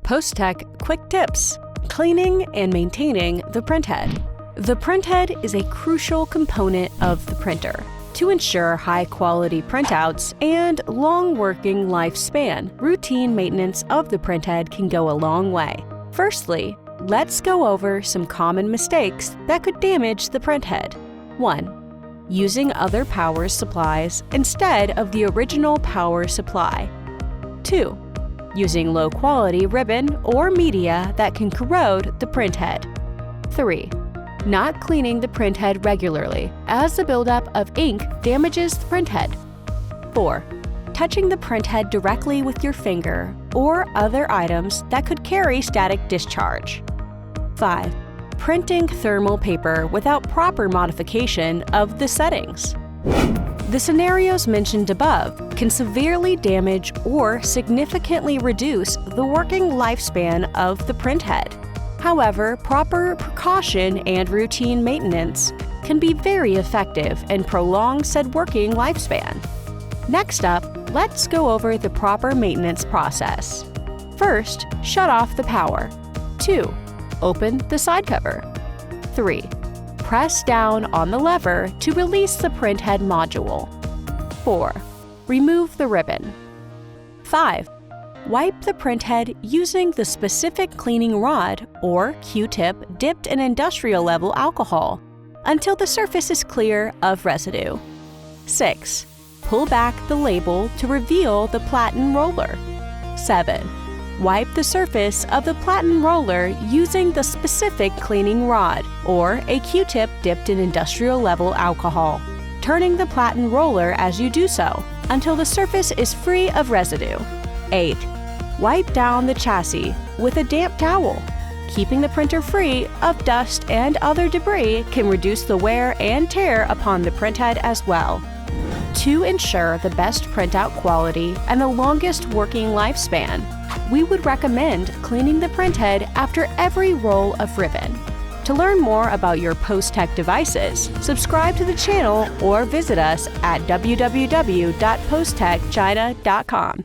POSTEK Quick Tips: Cleaning and maintaining the printhead. The printhead is a crucial component of the printer. To ensure high-quality printouts and long working lifespan, routine maintenance of the printhead can go a long way. Firstly, let's go over some common mistakes that could damage the printhead. 1. Using other power supplies instead of the original power supply. 2. Using low-quality ribbon or media that can corrode the printhead. 3. Not cleaning the printhead regularly, as the buildup of ink damages the printhead. 4. Touching the printhead directly with your finger or other items that could carry static discharge. 5. Printing thermal paper without proper modification of the settings. The scenarios mentioned above can severely damage or significantly reduce the working lifespan of the printhead. However, proper precaution and routine maintenance can be very effective and prolong said working lifespan. Next up, let's go over the proper maintenance process. First, shut off the power. 2. Open the side cover. 3. Press down on the lever to release the printhead module. 4. Remove the ribbon. 5. Wipe the printhead using the specific cleaning rod or Q-tip dipped in industrial-level alcohol until the surface is clear of residue. 6. Pull back the label to reveal the platen roller. 7. Wipe the surface of the platen roller using the specific cleaning rod or a Q-tip dipped in industrial-level alcohol, turning the platen roller as you do so until the surface is free of residue. 8. Wipe down the chassis with a damp towel. Keeping the printer free of dust and other debris can reduce the wear and tear upon the printhead as well. To ensure the best printout quality and the longest working lifespan, we would recommend cleaning the printhead after every roll of ribbon. To learn more about your POSTEK devices, subscribe to the channel or visit us at www.postekchina.com.